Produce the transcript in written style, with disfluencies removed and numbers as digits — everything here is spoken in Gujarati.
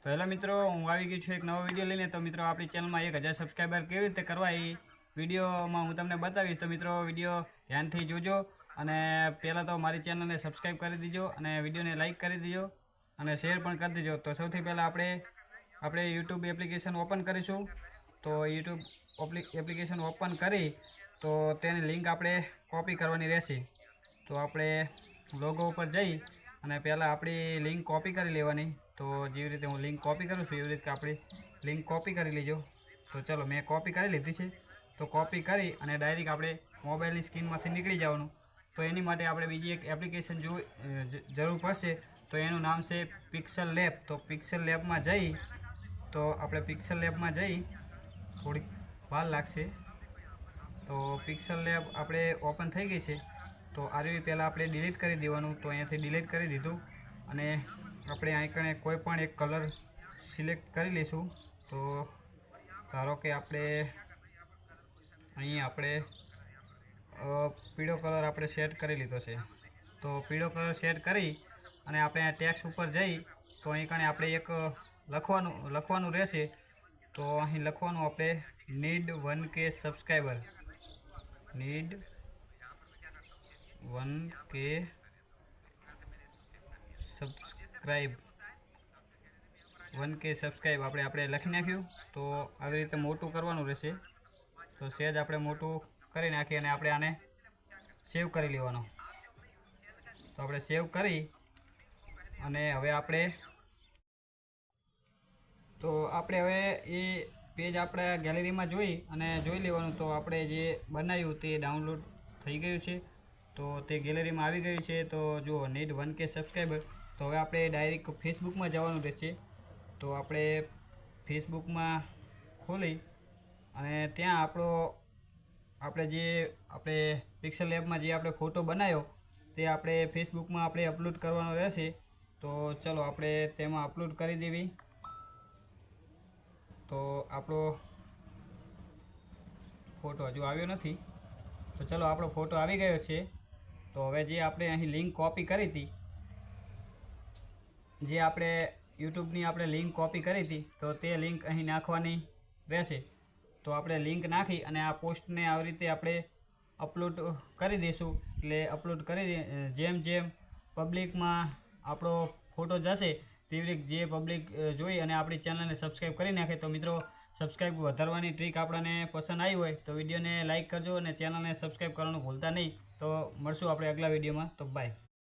તો હેલો મિત્રો, હું આવી ગયો છું એક નવો વિડીયો લઈને। તો મિત્રો આપણી ચેનલમાં 1000 સબસ્ક્રાઈબર કેવી રીતે કરવા એ વિડીયોમાં હું તમને બતાવીશ। તો મિત્રો વિડીયો ધ્યાનથી જોજો અને પહેલાં તો મારી ચેનલને સબસ્ક્રાઈબ કરી દીજો અને વિડીયોને લાઇક કરી દીજો અને શેર પણ કરી દીજો। તો સૌથી પહેલાં આપણે યુટ્યુબ એપ્લિકેશન ઓપન કરીશું। તો યુટ્યુબ એપ્લિકેશન ઓપન કરી તો તેની લિંક આપણે કોપી કરવાની રહેશે। તો આપણે લોગો ઉપર જઈ અને પહેલાં આપણી લિંક કોપી કરી લેવાની। તો જેવી રીતે હું લિંક કોપી કરું છું એવી રીતે આપણી લિંક કોપી કરી લેજો। તો ચલો મેં કોપી કરી લીધી છે। તો કોપી કરી અને ડાયરેક્ટ આપણે મોબાઈલની સ્ક્રીનમાંથી નીકળી જવાનું। તો એની માટે આપણે બીજી એક એપ્લિકેશન જરૂર પડશે। તો એનું નામ છે પિક્સલ લેબ। તો પિક્સલ લેબમાં જઈ તો આપણે પિક્સલ લેબમાં જઈ થોડીક વાર લાગશે। તો પિક્સલ લેબ આપણે ઓપન થઈ ગઈ છે। તો આરવી પહેલાં આપણે ડિલીટ કરી દેવાનું। તો અહીંયાથી ડિલીટ કરી દીધું અને આપણે આઈકણે કોઈ પણ એક કલર સિલેક્ટ કરી લઈશું। તો ધારો કે આપણે અહીં આપણે પીળો કલર આપણે સેટ કરી લીધો છે। તો પીળો કલર સેટ કરી અને આપણે આ ટેક્સ્ટ ઉપર જઈ તો અહીં કણે આપણે એક લખવાનું રહેશે। તો અહીં લખવાનું આપણે need 1K subscriber, need 1K subscribe, 1K subscribe આપણે લખી નાખ્યું। તો આવી રીતે મોટું કરવાનું રહેશે। તો સહેજ આપણે મોટું કરી નાખીએ અને આપણે આને સેવ કરી લેવાનો। તો આપણે સેવ કરી અને હવે આપણે હવે એ પેજ આપણે ગેલેરીમાં જોઈ લેવાનું। તો આપણે જે બનાવ્યું તે ડાઉનલોડ થઈ ગયું છે। તો તે ગેલેરીમાં આવી ગયું છે। તો જો નીડ 1K સબસ્ક્રાઈબર। તો હવે આપણે ડાયરેક્ટ ફેસબુકમાં જવાનું રહેશે। તો આપણે ફેસબુકમાં ખોલી અને ત્યાં આપણે પિક્સલ લેબમાં જે આપણે ફોટો બનાવ્યો તે આપણે ફેસબુકમાં આપણે અપલોડ કરવાનો રહેશે। તો ચલો આપણે તેમાં અપલોડ કરી દેવી। તો આપણો ફોટો હજુ આવ્યો નથી। તો ચલો આપણો ફોટો આવી ગયો છે। તો હવે જે આપણે અહીં લિંક કોપી કરી હતી, જે આપણે યુટ્યુબની આપણે લિંક કોપી કરી હતી, તો તે લિંક અહીં નાખવાની રહેશે। તો આપણે લિંક નાખી અને આ પોસ્ટને આવી રીતે આપણે અપલોડ કરી દઈશું। એટલે અપલોડ કરી જેમ પબ્લિકમાં આપણો ફોટો જશે તેવી રીતે જે પબ્લિક જોઈ અને આપણી ચેનલને સબસ્ક્રાઈબ કરી નાખે। તો મિત્રો સબસ્ક્રાઈબ વધારવાની ટ્રીક આપણને પસંદ આવી હોય તો વિડીયોને લાઇક કરજો અને ચેનલને સબસ્ક્રાઈબ કરવાનું ભૂલતા નહીં। તો મળશું આપણે આગલા વિડીયોમાં। તો બાય।